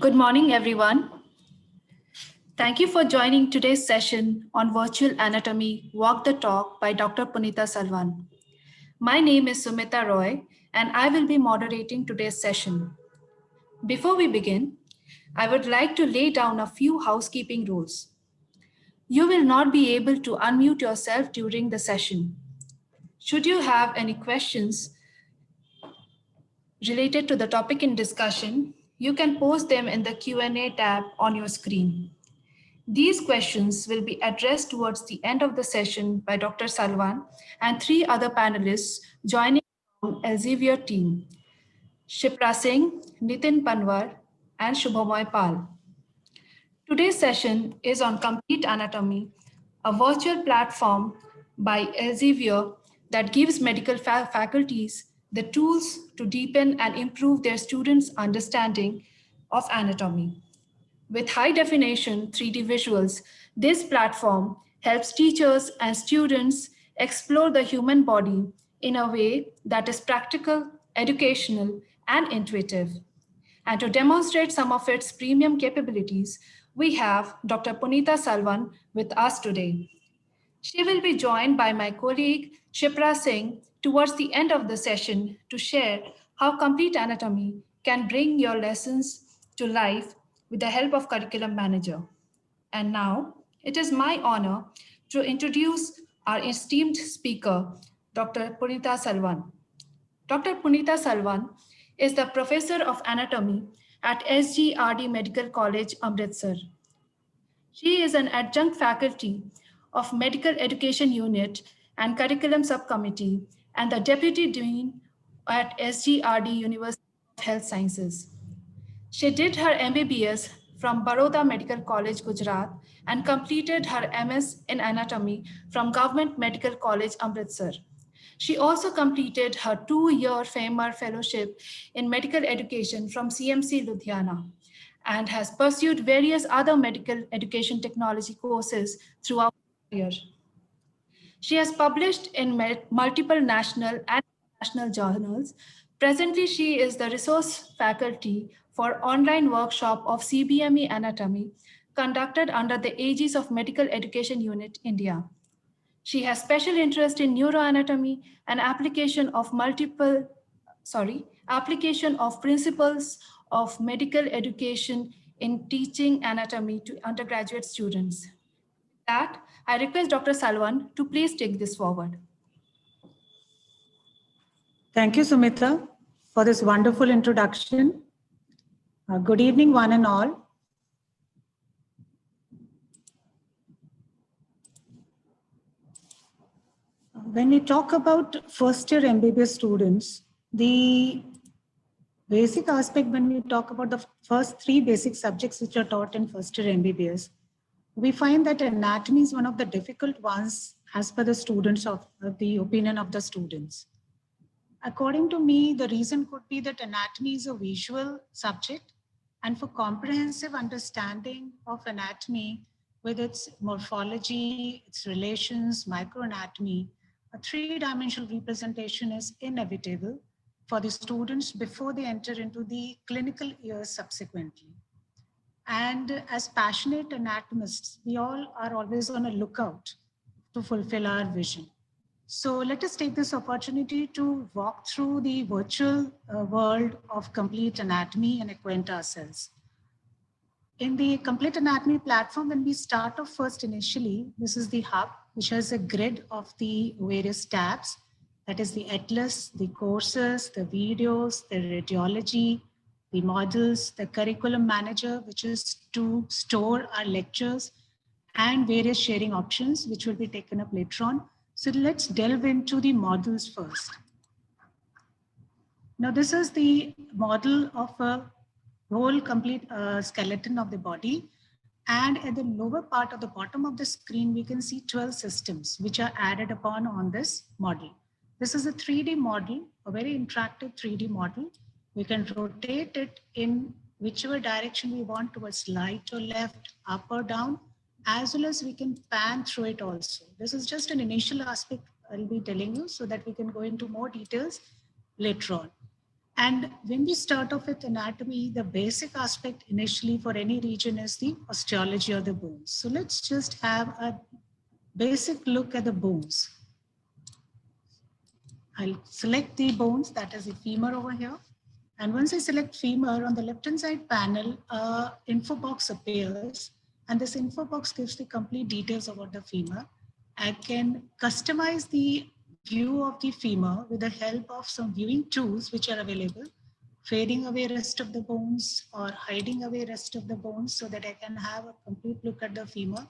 Good morning, everyone. Thank you for joining today's session on Virtual Anatomy Walk the Talk by Dr. Punita Salwan. My name is Sumita Roy, and I will be moderating today's session. Before we begin, I would like to lay down a few housekeeping rules. You will not be able to unmute yourself during the session. Should you have any questions related to the topic in discussion, you can post them in the Q&A tab on your screen. These questions will be addressed towards the end of the session by Dr. Salwan and 3 other panelists joining from Elsevier team, Shipra Singh, Nitin Panwar, and Shubhamoy Pal. Today's session is on Complete Anatomy, a virtual platform by Elsevier that gives medical faculties the tools to deepen and improve their students' understanding of anatomy. With high definition 3D visuals, this platform helps teachers and students explore the human body in a way that is practical, educational, and intuitive. And to demonstrate some of its premium capabilities, we have Dr. Punita Salwan with us today. She will be joined by my colleague Shipra Singh towards the end of the session to share how Complete Anatomy can bring your lessons to life with the help of Curriculum Manager. And now, it is my honor to introduce our esteemed speaker, Dr. Punita Salwan. Dr. Punita Salwan is the Professor of Anatomy at SGRD Medical College, Amritsar. She is an adjunct faculty of Medical Education Unit and Curriculum Subcommittee and the Deputy Dean at SGRD University of Health Sciences. She did her MBBS from Baroda Medical College, Gujarat, and completed her MS in Anatomy from Government Medical College, Amritsar. She also completed her 2-year FAMER Fellowship in Medical Education from CMC Ludhiana and has pursued various other medical education technology courses throughout her career. She has published in multiple national and international journals. Presently, she is the resource faculty for online workshop of CBME Anatomy conducted under the aegis of Medical Education Unit, India. She has special interest in neuroanatomy and application of principles of medical education in teaching anatomy to undergraduate students. With that, I request Dr. Salwan to please take this forward. Thank you, Sumita, for this wonderful introduction. Good evening, one and all. When we talk about first-year MBBS students, the basic aspect when we talk about the first 3 basic subjects which are taught in first-year MBBS, we find that anatomy is one of the difficult ones as per the students of the opinion of the students. According to me, the reason could be that anatomy is a visual subject, and for comprehensive understanding of anatomy with its morphology, its relations, microanatomy, a 3-dimensional representation is inevitable for the students before they enter into the clinical years subsequently. And as passionate anatomists, we all are always on a lookout to fulfill our vision. So let us take this opportunity to walk through the virtual world of complete anatomy and acquaint ourselves. In the Complete Anatomy platform, when we start off first initially, this is the hub, which has a grid of the various tabs. That is the atlas, the courses, the videos, the radiology, the models, the curriculum manager, which is to store our lectures, and various sharing options, which will be taken up later on. So let's delve into the models first. Now, this is the model of a whole complete skeleton of the body. And at the lower part of the bottom of the screen, we can see 12 systems which are added upon on this model. This is a 3D model, a very interactive 3D model. We can rotate it in whichever direction we want, towards right or left, up or down, as well as we can pan through it also. This is just an initial aspect I'll be telling you so that we can go into more details later on. And when we start off with anatomy, the basic aspect initially for any region is the osteology of the bones. So let's just have a basic look at the bones. I'll select the bones, that is the femur over here. And once I select femur, on the left-hand side panel, info box appears. And this info box gives the complete details about the femur. I can customize the view of the femur with the help of some viewing tools which are available, fading away rest of the bones or hiding away rest of the bones so that I can have a complete look at the femur.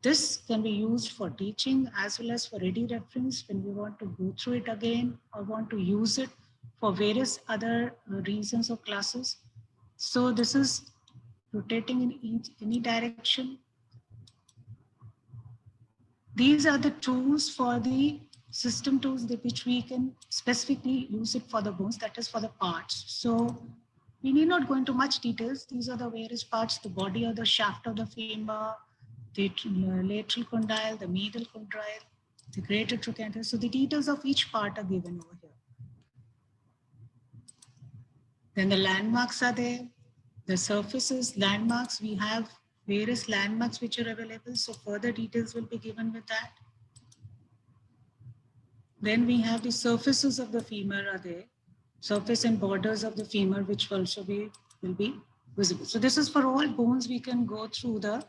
This can be used for teaching as well as for ready reference when we want to go through it again or want to use it for various other reasons or classes. So this is rotating in any direction. These are the tools for the system tools that which we can specifically use it for the bones, that is for the parts. So we need not go into much details. These are the various parts, the body or the shaft of the femur, the lateral condyle, the medial condyle, the greater trochanter. So the details of each part are given over here. Then the landmarks are there. The surfaces, landmarks, we have various landmarks which are available. So further details will be given with that. Then we have the surfaces of the femur are there. Surface and borders of the femur, which will be visible. So this is for all bones. We can go through the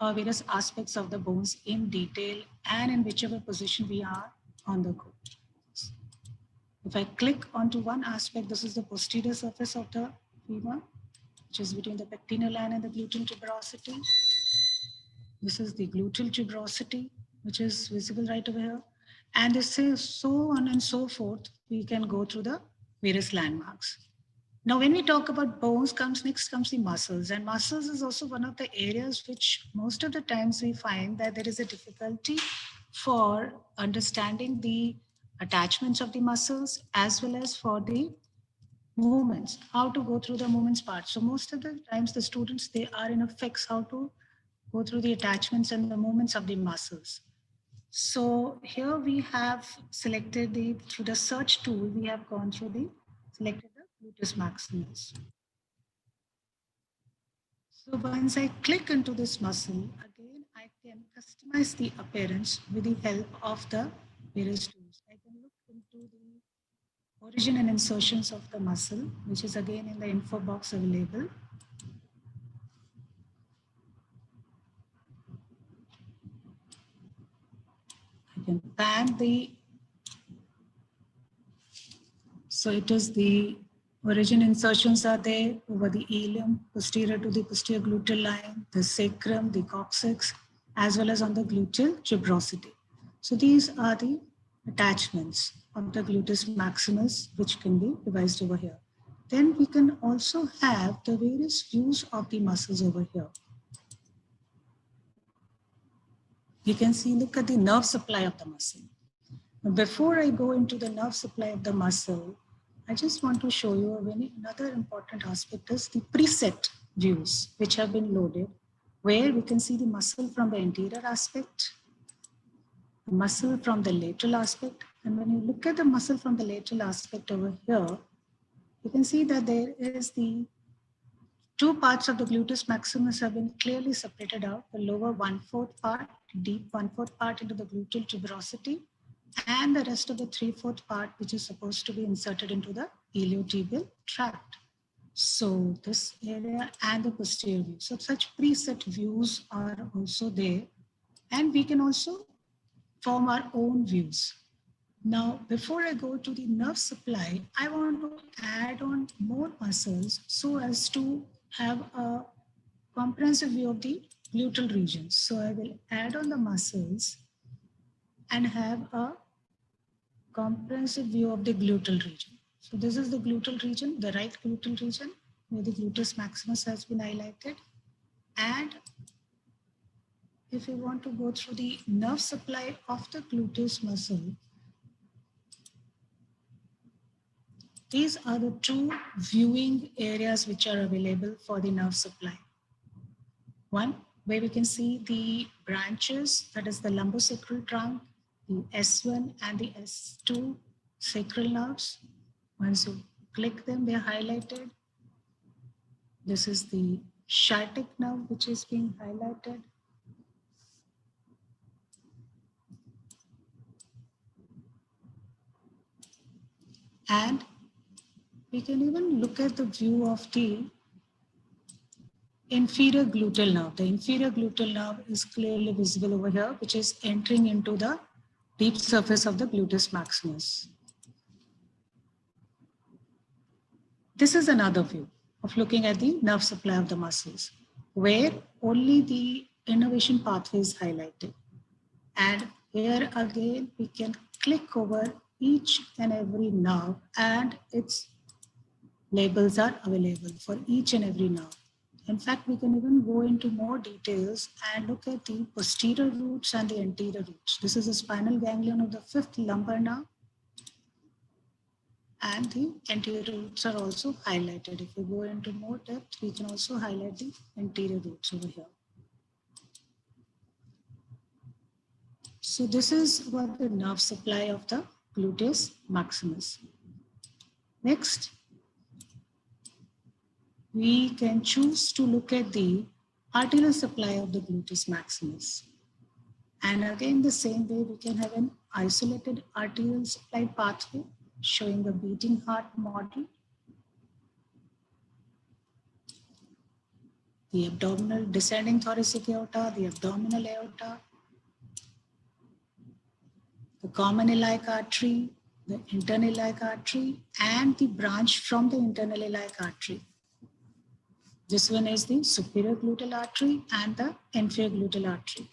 various aspects of the bones in detail and in whichever position we are on the code. If I click onto one aspect, this is the posterior surface of the femur, which is between the pectineal line and the gluteal tuberosity. This is the gluteal tuberosity, which is visible right over here. And this is so on and so forth. We can go through the various landmarks. Now, when we talk about bones, next comes the muscles. And muscles is also one of the areas which most of the times we find that there is a difficulty for understanding the attachments of the muscles as well as for the movements, how to go through the movements part. So most of the times the students, they are in a fix how to go through the attachments and the movements of the muscles. So here we have selected through the search tool, we have gone through selected the gluteus maximus. So once I click into this muscle, again, I can customize the appearance with the help of the various tools. I can look into the origin and insertions of the muscle, which is again in the info box available. I can pan so it is the origin insertions are there over the ilium, posterior to the posterior gluteal line, the sacrum, the coccyx, as well as on the gluteal tuberosity. So these are the attachments of the gluteus maximus, which can be devised over here. Then we can also have the various views of the muscles over here. You can see, look at the nerve supply of the muscle. Now, before I go into the nerve supply of the muscle, I just want to show you another important aspect is the preset views, which have been loaded, where we can see the muscle from the anterior aspect, the muscle from the lateral aspect. And when you look at the muscle from the lateral aspect over here, you can see that there is the two parts of the gluteus maximus have been clearly separated out, the lower 1/4 part, deep 1/4 part into the gluteal tuberosity, and the rest of the 3/4 part, which is supposed to be inserted into the iliotibial tract. So this area and the posterior view. So such preset views are also there. And we can also form our own views. Now, before I go to the nerve supply, I want to add on more muscles so as to have a comprehensive view of the gluteal region. So I will add on the muscles and have a comprehensive view of the gluteal region. So this is the gluteal region, the right gluteal region, where the gluteus maximus has been highlighted. And if we want to go through the nerve supply of the gluteus muscle, these are the two viewing areas which are available for the nerve supply. One, where we can see the branches, that is the lumbosacral trunk, the S1 and the S2 sacral nerves. Once you click them, they are highlighted. This is the sciatic nerve which is being highlighted. And we can even look at the view of the inferior gluteal nerve. The inferior gluteal nerve is clearly visible over here, which is entering into the deep surface of the gluteus maximus. This is another view of looking at the nerve supply of the muscles, where only the innervation pathway is highlighted. And here again, we can click over each and every nerve, and its labels are available for each and every nerve. In fact, we can even go into more details and look at the posterior roots and the anterior roots. This is the spinal ganglion of the fifth lumbar nerve, and the anterior roots are also highlighted. If we go into more depth, we can also highlight the anterior roots over here. So this is what the nerve supply of the gluteus maximus. Next, we can choose to look at the arterial supply of the gluteus maximus. And again, the same way, we can have an isolated arterial supply pathway showing the beating heart model. The abdominal descending thoracic aorta, the abdominal aorta, the common iliac artery, the internal iliac artery, and the branch from the internal iliac artery. This one is the superior gluteal artery and the inferior gluteal artery.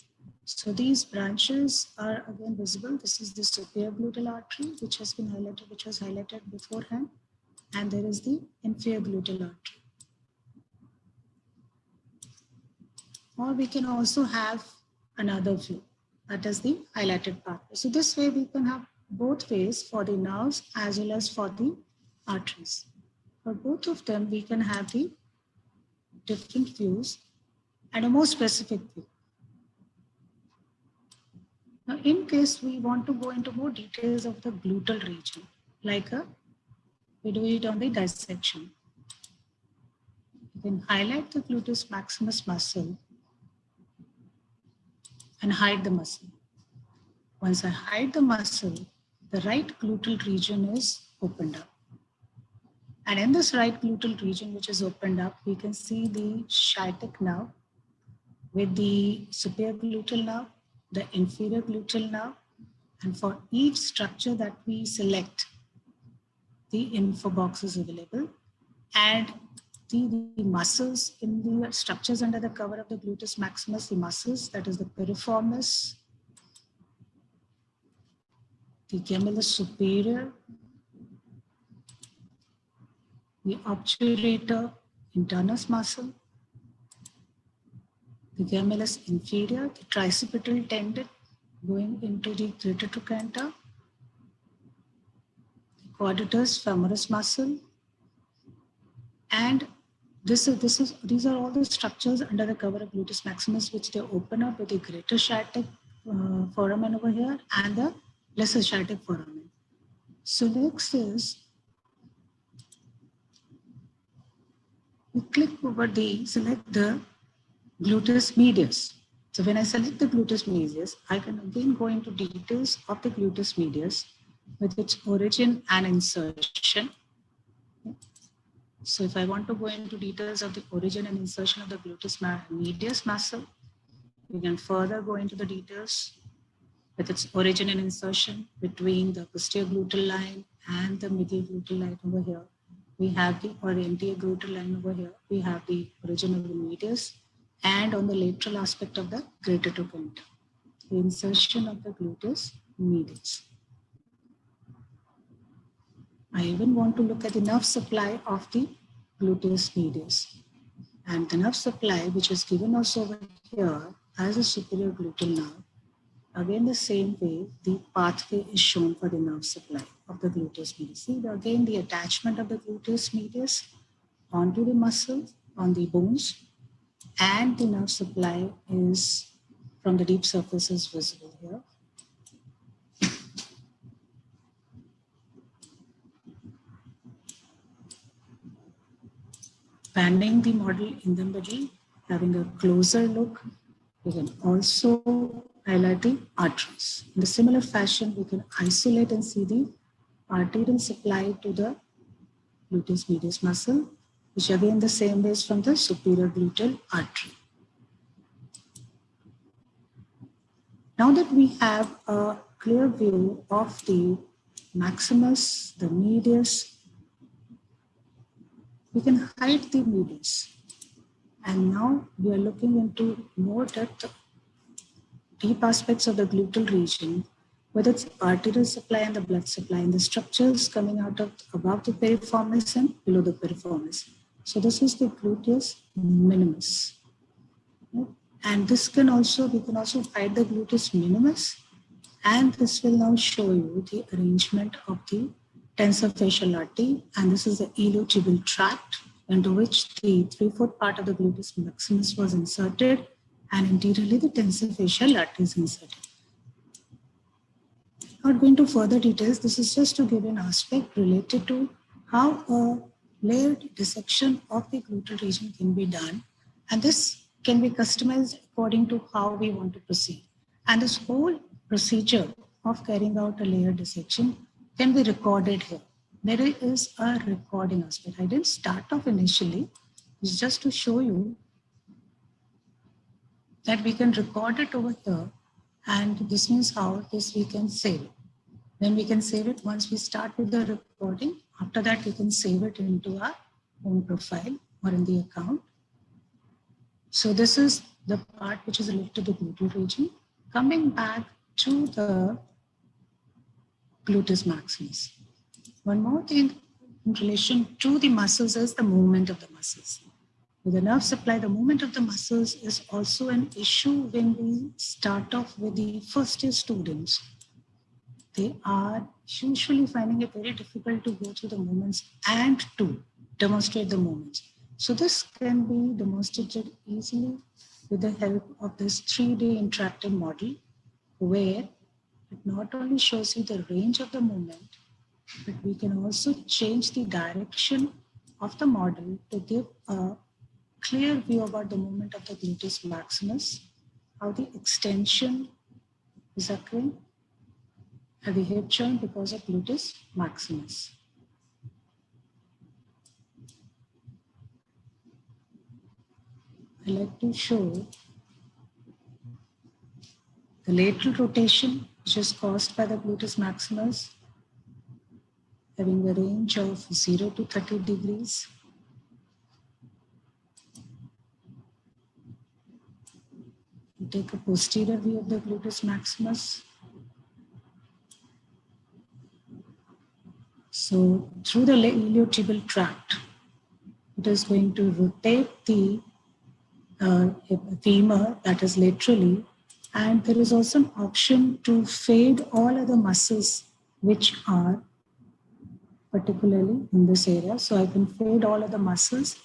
So these branches are again visible. This is the superior gluteal artery, which has been highlighted, which was highlighted beforehand. And there is the inferior gluteal artery. Or we can also have another view, that is the highlighted pathway. So this way we can have both ways for the nerves as well as for the arteries. For both of them, we can have the different views and a more specific view. Now, in case we want to go into more details of the gluteal region, like we do it on the dissection. You can highlight the gluteus maximus muscle and hide the muscle. Once I hide the muscle, the right gluteal region is opened up. And in this right gluteal region, which is opened up, we can see the sciatic nerve with the superior gluteal nerve, the inferior gluteal nerve, and for each structure that we select, the info box is available, and the muscles in the structures under the cover of the gluteus maximus, the muscles, that is the piriformis, the gemellus superior, the obturator internus muscle, the gemellus inferior, the tricipital tendon going into the greater trochanter, the quadratus femoris muscle, and these are all the structures under the cover of gluteus maximus, which they open up with the greater sciatic foramen over here and the lesser sciatic foramen. So next is we click over select the gluteus medius. So when I select the gluteus medius, I can again go into details of the gluteus medius with its origin and insertion. So if I want to go into details of the origin and insertion of the gluteus medius muscle, we can further go into the details with its origin and insertion between the posterior gluteal line and the medial gluteal line over here. We have the anterior gluteal line over here. We have the origin of the medius, and on the lateral aspect of the greater trochanter, the insertion of the gluteus medius. I even want to look at the nerve supply of the gluteus medius. And the nerve supply, which is given also over here as a superior gluteal nerve, again the same way, the pathway is shown for the nerve supply of the gluteus medius. See, again the attachment of the gluteus medius onto the muscles, on the bones, and the nerve supply is from the deep surface is visible here. Panning the model in the middle, having a closer look, we can also highlight the arteries. In a similar fashion, we can isolate and see the arterial supply to the gluteus medius muscle, which again the same way is from the superior gluteal artery. Now that we have a clear view of the maximus, the medius, we can hide the medius. And now we are looking into more depth, deep aspects of the gluteal region, whether it's arterial supply and the blood supply and the structures coming out of above the piriformis and below the piriformis. So this is the gluteus minimus. And this can also, we can also hide the gluteus minimus, and this will now show you the arrangement of the tensor fascial artery, and this is the iliotibial tract into which the 3/4 part of the gluteus maximus was inserted, and anteriorly the tensor fascial artery is inserted. Not going to further details, this is just to give an aspect related to how a layered dissection of the gluteal region can be done, and this can be customized according to how we want to proceed. And this whole procedure of carrying out a layered dissection can be recorded here. There is a recording aspect. I didn't start off initially. It's just to show you that we can record it over here, and this means how this we can save it. Then we can save it once we start with the recording. After that, we can save it into our own profile or in the account. So this is the part which is related to the gluteal region. Coming back to the gluteus maximus. One more thing in relation to the muscles is the movement of the muscles. With the nerve supply, the movement of the muscles is also an issue when we start off with the first year students. They are usually finding it very difficult to go through the movements and to demonstrate the movements. So this can be demonstrated easily with the help of this 3D interactive model, where it not only shows you the range of the movement, but we can also change the direction of the model to give a clear view about the movement of the gluteus maximus, how the extension is occurring at the hip joint because of gluteus maximus. I like to show the lateral rotation, which is caused by the gluteus maximus, having a range of 0 to 30 degrees. We take a posterior view of the gluteus maximus. So through the iliotibial tract, it is going to rotate the femur, that is laterally, and there is also an option to fade all other muscles which are particularly in this area. So I can fade all of the muscles,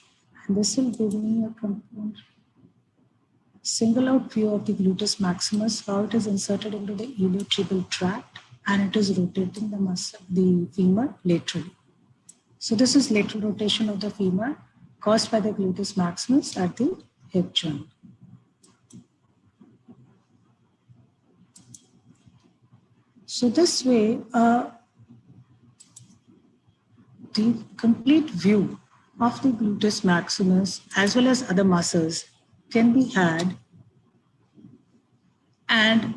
and this will give me a complete single out view of the gluteus maximus, how it is inserted into the iliotibial tract, and it is rotating the muscle, the femur laterally. So this is lateral rotation of the femur caused by the gluteus maximus at the hip joint. So this way, the complete view of the gluteus maximus as well as other muscles can be had, and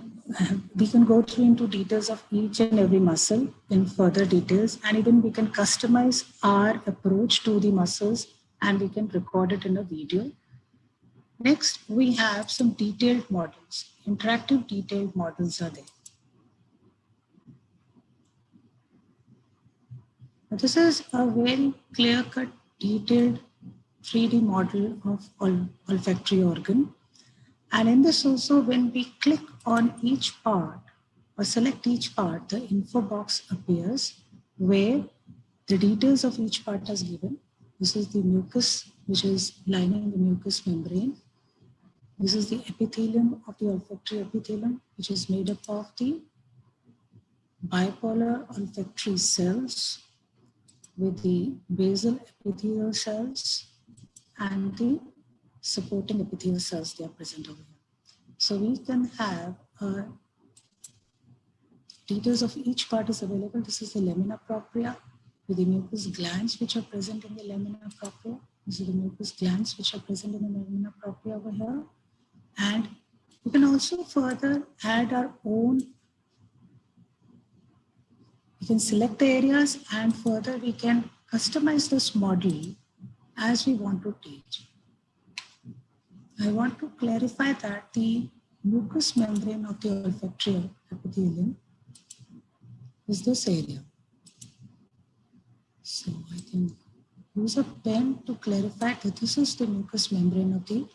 we can go through into details of each and every muscle in further details, and even we can customize our approach to the muscles and we can record it in a video. Next, we have some detailed models. Interactive detailed models are there. Now, this is a very clear-cut, detailed 3D model of olfactory organ. And in this also, when we click on each part or select each part, the info box appears where the details of each part is given. This is the mucus, which is lining the mucous membrane. This is the epithelium of the olfactory epithelium, which is made up of the bipolar olfactory cells with the basal epithelial cells and the supporting epithelial cells, they are present over here. So we can have details of each part is available. This is the lamina propria with the mucous glands which are present in the lamina propria. This is the mucous glands which are present in the lamina propria over here. And we can also further add our own. We can select the areas and further we can customize this model as we want to teach. I want to clarify that the mucous membrane of the olfactory epithelium is this area. So I can use a pen to clarify that this is the mucous membrane of the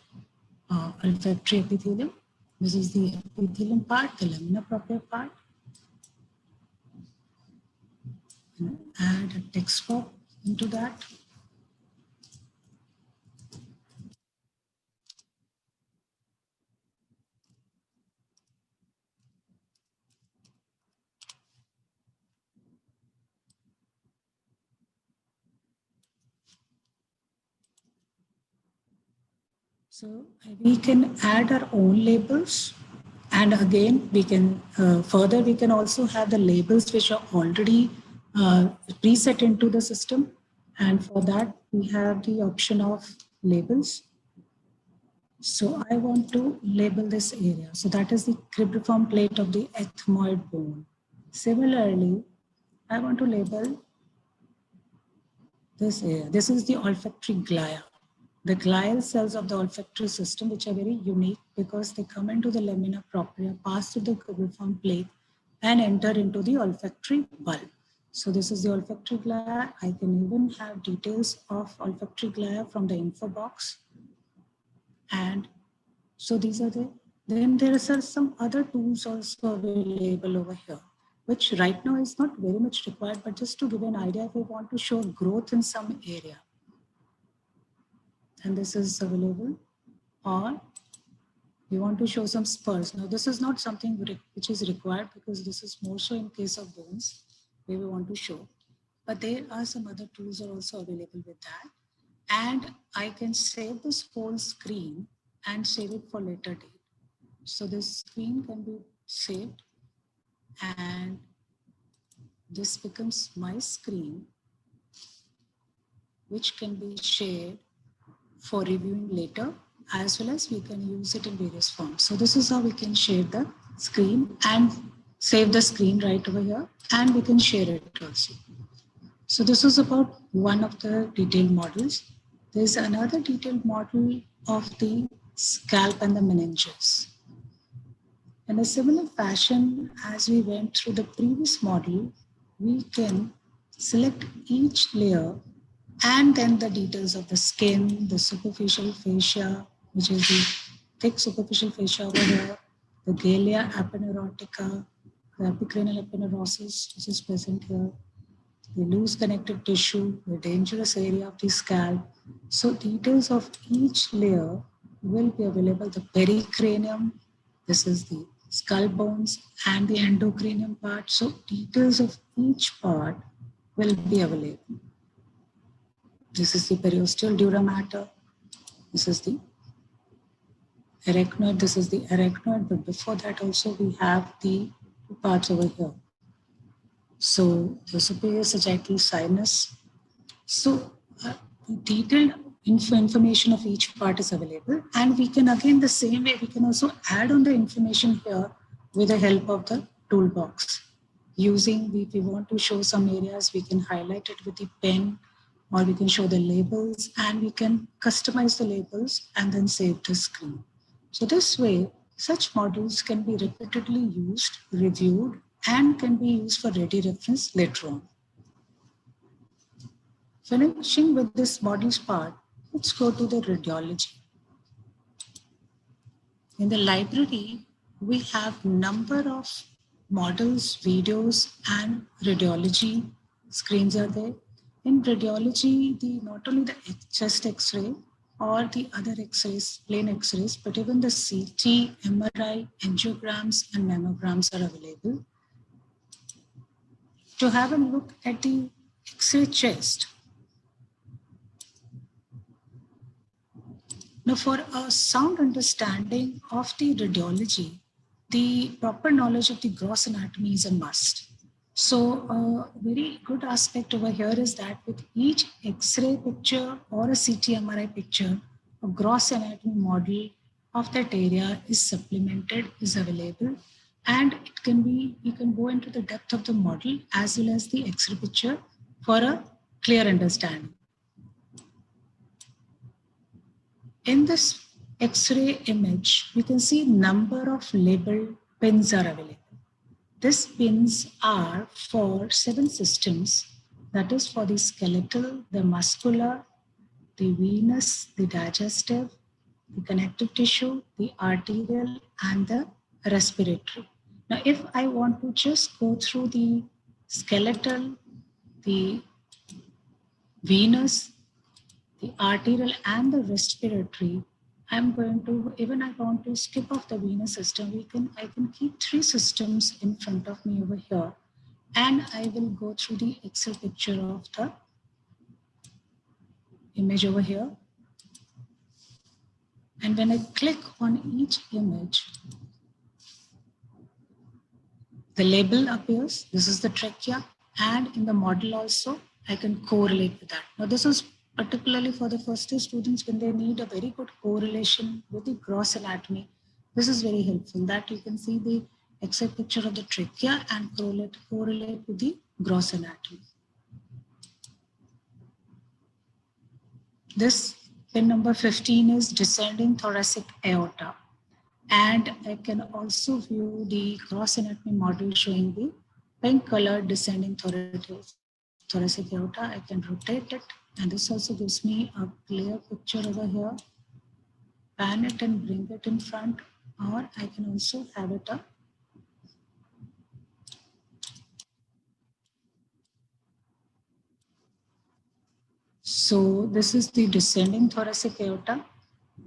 olfactory epithelium. This is the epithelium part, the lamina propria part. And add a text box into that. So we can add our own labels, and again we can further we can also have the labels which are already preset into the system, and for that we have the option of labels. So I want to label this area. So that is the cribriform plate of the ethmoid bone. Similarly, I want to label this area. This is the olfactory glia. The glial cells of the olfactory system, which are very unique because they come into the lamina propria, pass through the cribriform plate, and enter into the olfactory bulb. So this is the olfactory glia. I can even have details of olfactory glia from the info box. And so these are the, then there are some other tools also available over here, which right now is not very much required, but just to give an idea, if we want to show growth in some area, and this is available, or we want to show some spurs. Now this is not something which is required because this is more so in case of bones where we want to show, but there are some other tools are also available with that. And I can save this whole screen and save it for later date. So this screen can be saved and this becomes my screen, which can be shared for reviewing later, as well as we can use it in various forms. So this is how we can share the screen and save the screen right over here, and we can share it also. So this is about one of the detailed models. There's another detailed model of the scalp and the meninges. In a similar fashion, as we went through the previous model, we can select each layer and then the details of the skin, the superficial fascia, which is the thick superficial fascia over here, the galea aponeurotica, the epicranial aponeurosis, which is present here, the loose connective tissue, the dangerous area of the scalp. So details of each layer will be available. The pericranium, this is the skull bones, and the endocranium part. So details of each part will be available. This is the periosteal dura mater. This is the arachnoid. This is the arachnoid, but before that also we have the two parts over here. So the superior sagittal sinus. So detailed information of each part is available. And we can, again, the same way, we can also add on the information here with the help of the toolbox. Using, if we want to show some areas, we can highlight it with the pen, or we can show the labels, and we can customize the labels and then save the screen. So this way, such modules can be repeatedly used, reviewed, and can be used for ready reference later on. Finishing with this modules part, let's go to the radiology. In the library, we have number of models, videos, and radiology screens are there. In radiology, not only the chest X-ray or the other X-rays, plain X-rays, but even the CT, MRI, angiograms, and mammograms are available. To have a look at the X-ray chest, now, for a sound understanding of the radiology, the proper knowledge of the gross anatomy is a must. So a very good aspect over here is that with each X-ray picture or a CT MRI picture, a gross anatomy model of that area is supplemented, is available, and it can be, you can go into the depth of the model as well as the X-ray picture for a clear understanding. In this X-ray image, we can see number of labeled pins are available. These pins are for 7 systems, that is for the skeletal, the muscular, the venous, the digestive, the connective tissue, the arterial, and the respiratory. Now, if I want to just go through the skeletal, the venous, the arterial, and the respiratory, I'm going to, even I want to skip off the venous system, I can keep 3 systems in front of me over here, and I will go through the Excel picture of the image over here. And when I click on each image, the label appears. This is the trachea, and in the model also, I can correlate with that. Now, this is particularly for the first year students when they need a very good correlation with the gross anatomy. This is very helpful, that you can see the Excel picture of the trachea and correlate with the gross anatomy. This pin number 15 is descending thoracic aorta. And I can also view the gross anatomy model showing the pink colored descending thoracic aorta. I can rotate it, and this also gives me a clear picture over here. Pan it and bring it in front, or I can also have it up. So this is the descending thoracic aorta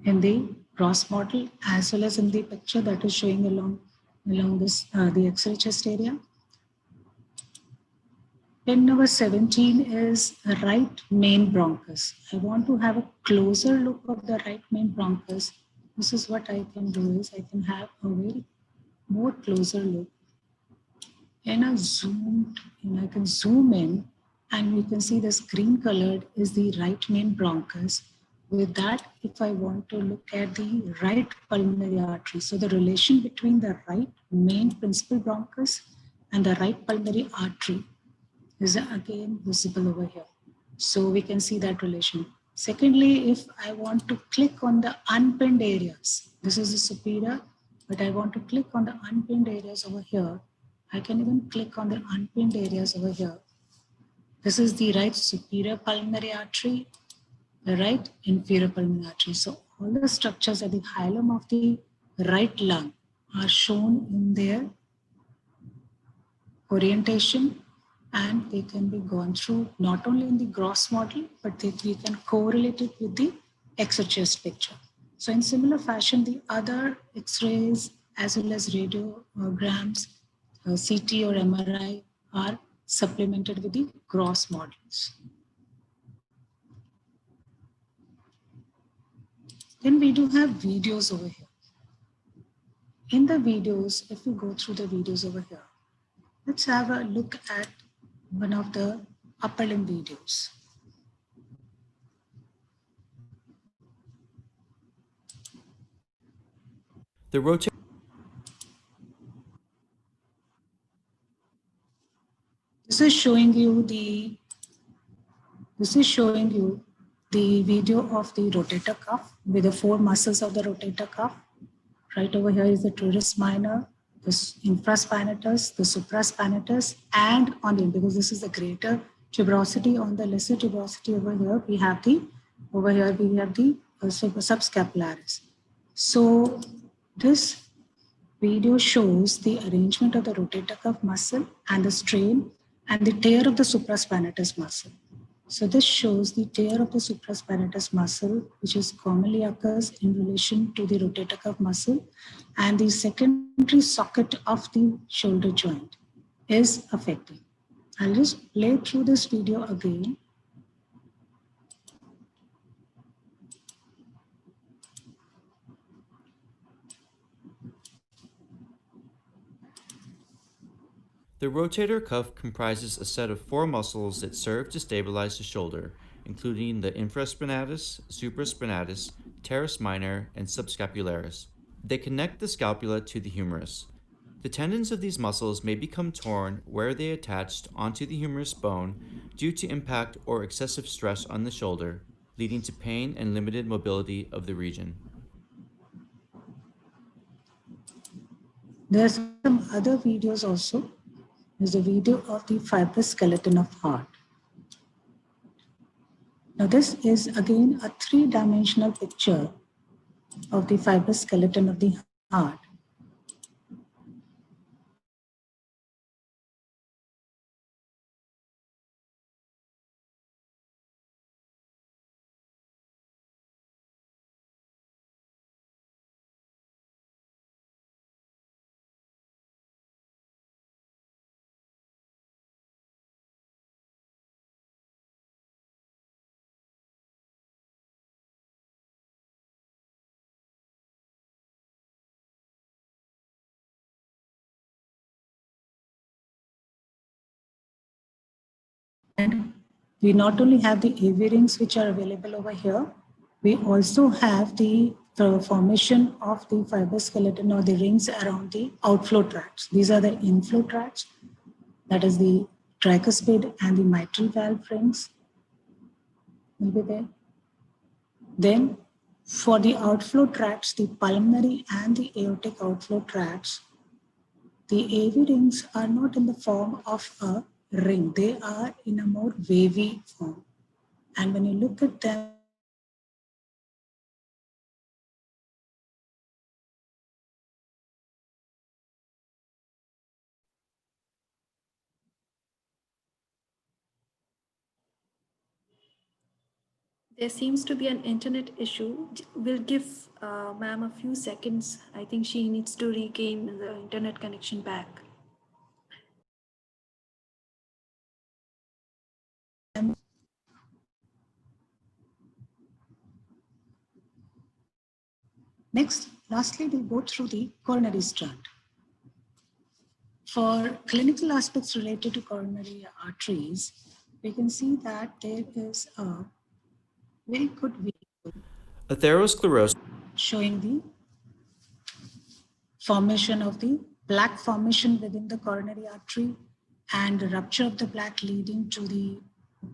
in the gross model, as well as in the picture that is showing along this the X-ray chest area. Pin number 17 is right main bronchus. I want to have a closer look of the right main bronchus. This is what I can do, is I can have a very more closer look. And I can zoom in, and we can see this green colored is the right main bronchus. With that, if I want to look at the right pulmonary artery, so the relation between the right main principal bronchus and the right pulmonary artery is again visible over here. So we can see that relation. Secondly, if I want to click on the unpinned areas, this is the superior, but I want to click on the unpinned areas over here, I can even click on the unpinned areas over here. This is the right superior pulmonary artery, the right inferior pulmonary artery. So all the structures at the hilum of the right lung are shown in their orientation, and they can be gone through not only in the gross model, but we can correlate it with the X-ray chest picture. So in similar fashion, the other X-rays as well as radiograms, CT or MRI are supplemented with the gross models. Then we do have videos over here. In the videos, if we go through the videos over here, let's have a look at one of the upper limb videos. The rotator This is showing you the video of the rotator cuff with the four muscles of the rotator cuff. Right over here is the teres minor, the infraspinatus, the supraspinatus, and on the, because this is the greater tuberosity, on the lesser tuberosity over here, we have the subscapularis. So this video shows the arrangement of the rotator cuff muscle and the strain and the tear of the supraspinatus muscle. So this shows the tear of the supraspinatus muscle, which is commonly occurs in relation to the rotator cuff muscle, and the secondary socket of the shoulder joint is affected. I'll just play through this video again. The rotator cuff comprises a set of four muscles that serve to stabilize the shoulder, including the infraspinatus, supraspinatus, teres minor, and subscapularis. They connect the scapula to the humerus. The tendons of these muscles may become torn where they attached onto the humerus bone due to impact or excessive stress on the shoulder, leading to pain and limited mobility of the region. There are some other videos also. There's a video of the fibrous skeleton of heart. Now this is again a three-dimensional picture of the fibrous skeleton of the heart. And we not only have the AV rings which are available over here, we also have the formation of the fibrous skeleton or the rings around the outflow tracts. These are the inflow tracts, that is the tricuspid and the mitral valve rings will be there. Then for the outflow tracts, the pulmonary and the aortic outflow tracts, the AV rings are not in the form of a ring. They are in a more wavy form. And when you look at them, There seems to be an internet issue. We'll give ma'am a few seconds. I think she needs to regain the internet connection back. lastly, we'll go through the coronary strand. For clinical aspects related to coronary arteries, we can see that there is a very good video Atherosclerosis showing the formation of the plaque formation within the coronary artery and the rupture of the plaque leading to the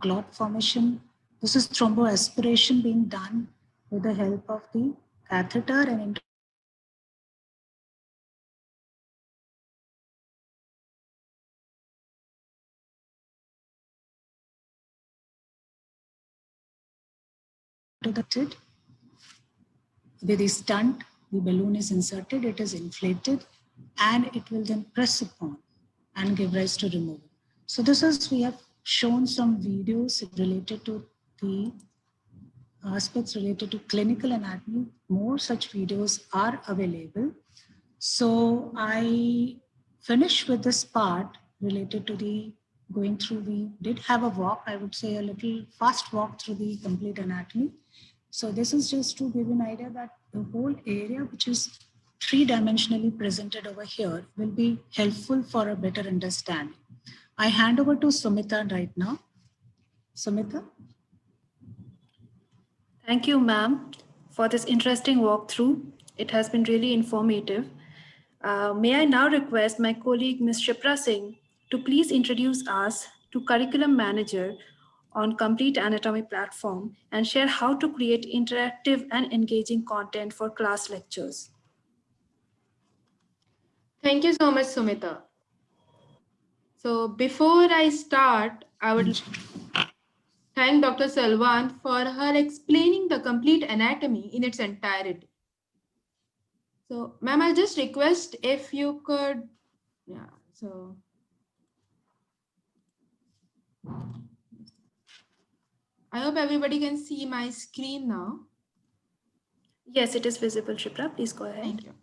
clot formation. This is thromboaspiration being done with the help of the catheter and into the tit. With the stunt, the balloon is inserted, it is inflated, and it will then press upon and give rise to removal. So this is, we have shown some videos related to the aspects related to clinical anatomy. More such videos are available. So I finish with this part related to the going through. We did have a walk, I would say a little fast walk through the complete anatomy. So this is just to give you an idea that the whole area, which is three-dimensionally presented over here, will be helpful for a better understanding. I hand over to Sumita right now. Sumita. Thank you, ma'am, for this interesting walkthrough. It has been really informative. May I now request my colleague, Ms. Shipra Singh, to please introduce us to Curriculum Manager on Complete Anatomy platform and share how to create interactive and engaging content for class lectures. Thank you so much, Sumita. So before I start, I would thank Dr. Salwan for her explaining the complete anatomy in its entirety. So, ma'am, I'll just request if you could, yeah, so. I hope everybody can see my screen now. Yes, it is visible, Shipra. Please go ahead. Thank you.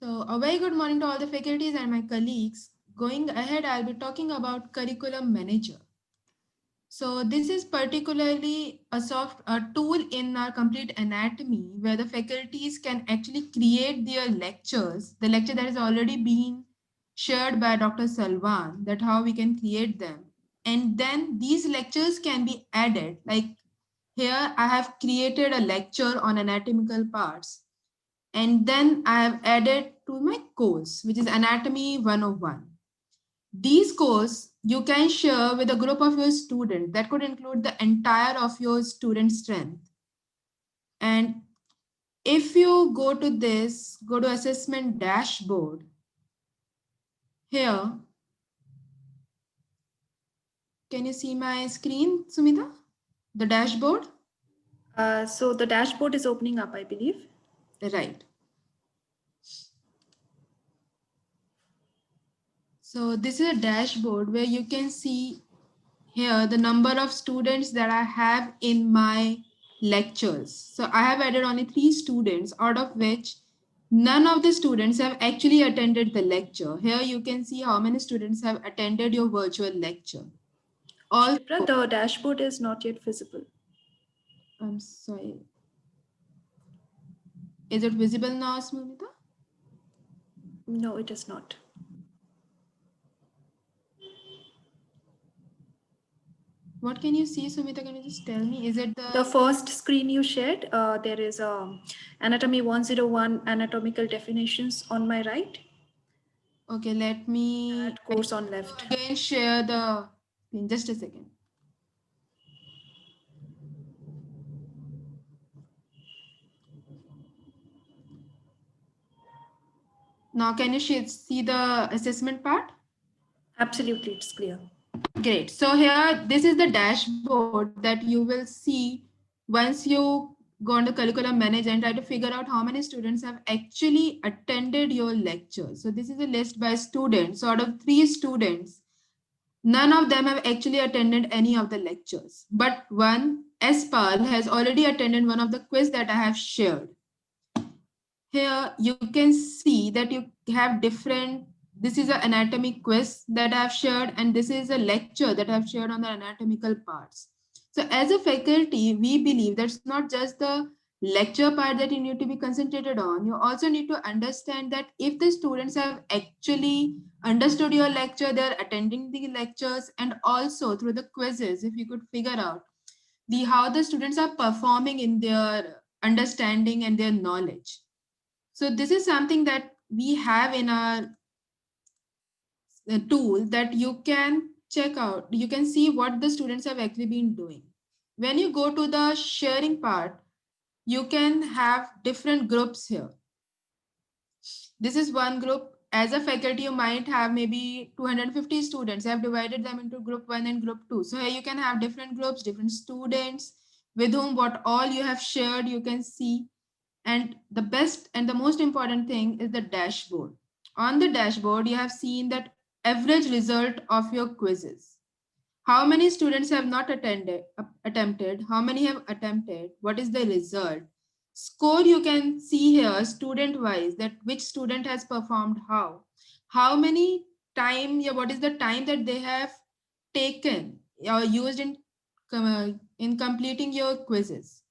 So a very good morning to all the faculties and my colleagues. Going ahead, I'll be talking about Curriculum Manager. So this is particularly a tool in our complete anatomy where the faculties can actually create their lectures, the lecture that has already been shared by Dr. Salwan, that how we can create them. And then these lectures can be added. Like here, I have created a lecture on anatomical parts. And then I have added to my course, which is Anatomy 101. These course you can share with a group of your students that could include the entire of your student strength. And if you go to this, go to assessment dashboard, here, can you see my screen, Sumita? The dashboard? So the dashboard is opening up, I believe. Right. So this is a dashboard where you can see here the number of students that I have in my lectures. So I have added only 3 students, out of which none of the students have actually attended the lecture. Here you can see how many students have attended your virtual lecture. Also, Shipra, the dashboard is not yet visible. I'm sorry. Is it visible now, Smumita? No, it is not. What can you see, Sumita? Can you just tell me? Is it The first screen you shared, there is Anatomy 101 anatomical definitions on my right. Okay, let me That course on left. again share the in just a second. Now, can you see the assessment part? Absolutely, it's clear. Great. So here, this is the dashboard that you will see once you go on the curriculum manager and try to figure out how many students have actually attended your lecture. So this is a list by students. So out of 3 students, none of them have actually attended any of the lectures. But one, Espal, has already attended one of the quiz that I have shared. Here you can see that you have different, this is an anatomy quiz that I've shared, and this is a lecture that I've shared on the anatomical parts. So as a faculty, we believe that's not just the lecture part that you need to be concentrated on. You also need to understand that if the students have actually understood your lecture, they're attending the lectures, and also through the quizzes, if you could figure out how the students are performing in their understanding and their knowledge. So this is something that we have in our tool that you can check out. You can see what the students have actually been doing. When you go to the sharing part, you can have different groups here. This is one group. As a faculty, you might have maybe 250 students. I have divided them into group 1 and group 2. So here you can have different groups, different students with whom what all you have shared, you can see. And the best and the most important thing is the dashboard. On the dashboard, you have seen that average result of your quizzes. How many students have not attempted? How many have attempted? What is the result? Score you can see here student-wise, that which student has performed how. How many time, what is the time that they have taken or used in completing your quizzes.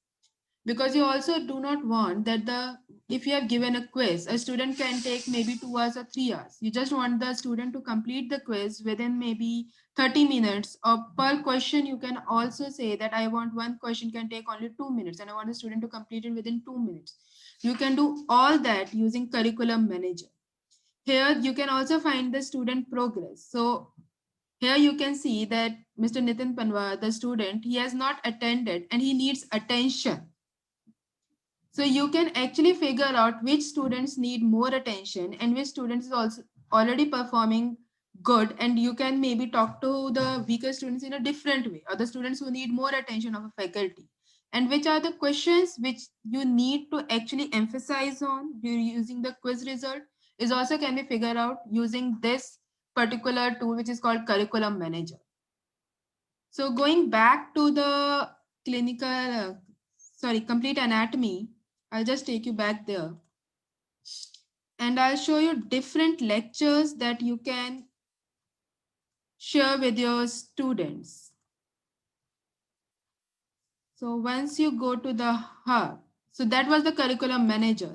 Because you also do not want that if you have given a quiz, a student can take maybe 2 hours or 3 hours. You just want the student to complete the quiz within maybe 30 minutes, or per question you can also say that I want one question can take only 2 minutes and I want the student to complete it within 2 minutes. You can do all that using Curriculum Manager. Here you can also find the student progress. So here you can see that Mr. Nitin Panwar, the student, he has not attended and he needs attention. So you can actually figure out which students need more attention and which students is also already performing good, and you can maybe talk to the weaker students in a different way, or the students who need more attention of a faculty, and which are the questions which you need to actually emphasize on using the quiz result is also can be figured out using this particular tool, which is called Curriculum Manager. So going back to the complete anatomy, I'll just take you back there. And I'll show you different lectures that you can share with your students. So once you go to the hub, so that was the Curriculum Manager.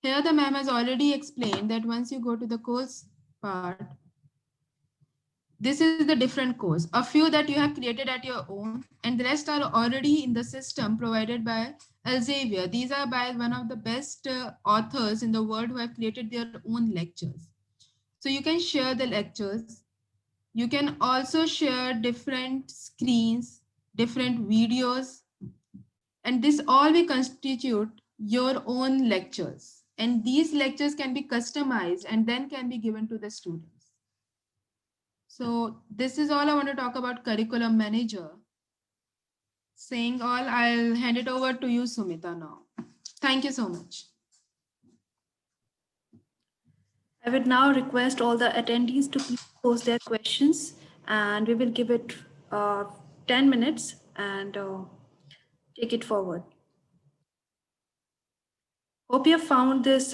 Here the ma'am has already explained that once you go to the course part, this is the different course. A few that you have created at your own, and the rest are already in the system provided by Elsevier. These are by one of the best authors in the world who have created their own lectures. So you can share the lectures. You can also share different screens, different videos, and this all will constitute your own lectures. And these lectures can be customized and then can be given to the students. So this is all I want to talk about Curriculum Manager. Saying all, I'll hand it over to you, Sumita, now. Thank you so much. I would now request all the attendees to please pose their questions, and we will give it 10 minutes and take it forward. Hope you have found this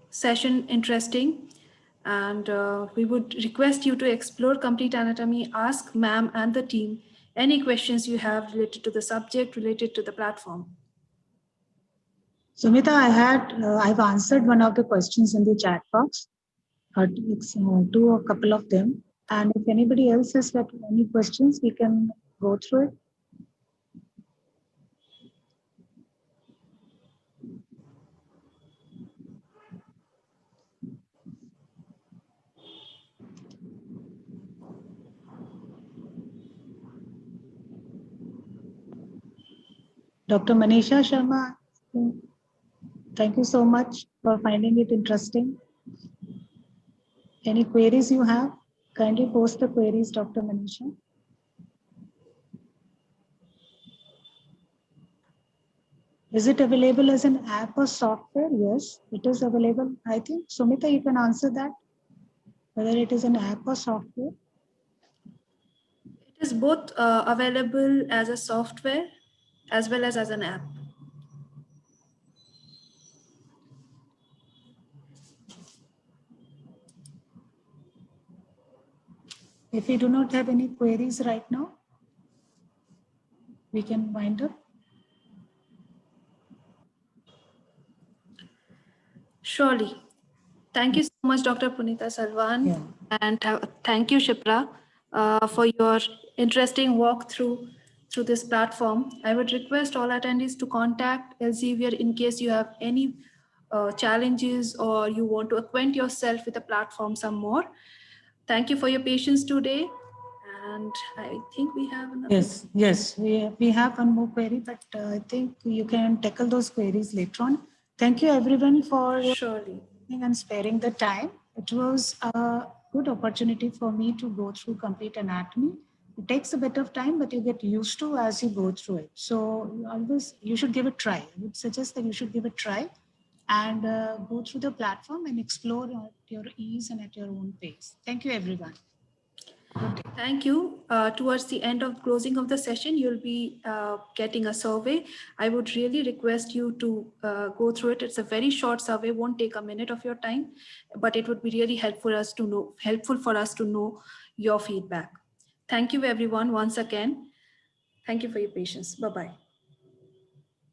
session interesting, and we would request you to explore Complete Anatomy, ask ma'am and the team any questions you have related to the subject, related to the platform. Sumita, I've answered one of the questions in the chat box, to a couple of them. And if anybody else has got any questions, we can go through it. Dr. Manisha Sharma, thank you so much for finding it interesting. Any queries you have, kindly post the queries, Dr. Manisha. Is it available as an app or software? Yes, it is available. I think, Sumita, you can answer that, whether it is an app or software. It is both available as a software as well as an app. If we do not have any queries right now, we can wind up. Surely. Thank you so much, Dr. Punita Salwan. Yeah. And thank you, Shipra, for your interesting walk through this platform. I would request all attendees to contact Elsevier in case you have any challenges or you want to acquaint yourself with the platform some more. Thank you for your patience today. And I think we have another. Yes, we have one more query, but I think you can tackle those queries later on. Thank you everyone for Surely. And sparing the time. It was a good opportunity for me to go through Complete Anatomy. It takes a bit of time, but you get used to as you go through it. So always you should give it a try. I would suggest that you should give it a try and go through the platform and explore at your ease and at your own pace. Thank you, everyone. Thank you. Towards the end of closing of the session, you'll be getting a survey. I would really request you to go through it. It's a very short survey, won't take a minute of your time, but it would be really helpful for us to know your feedback. Thank you, everyone, once again. Thank you for your patience. Bye-bye.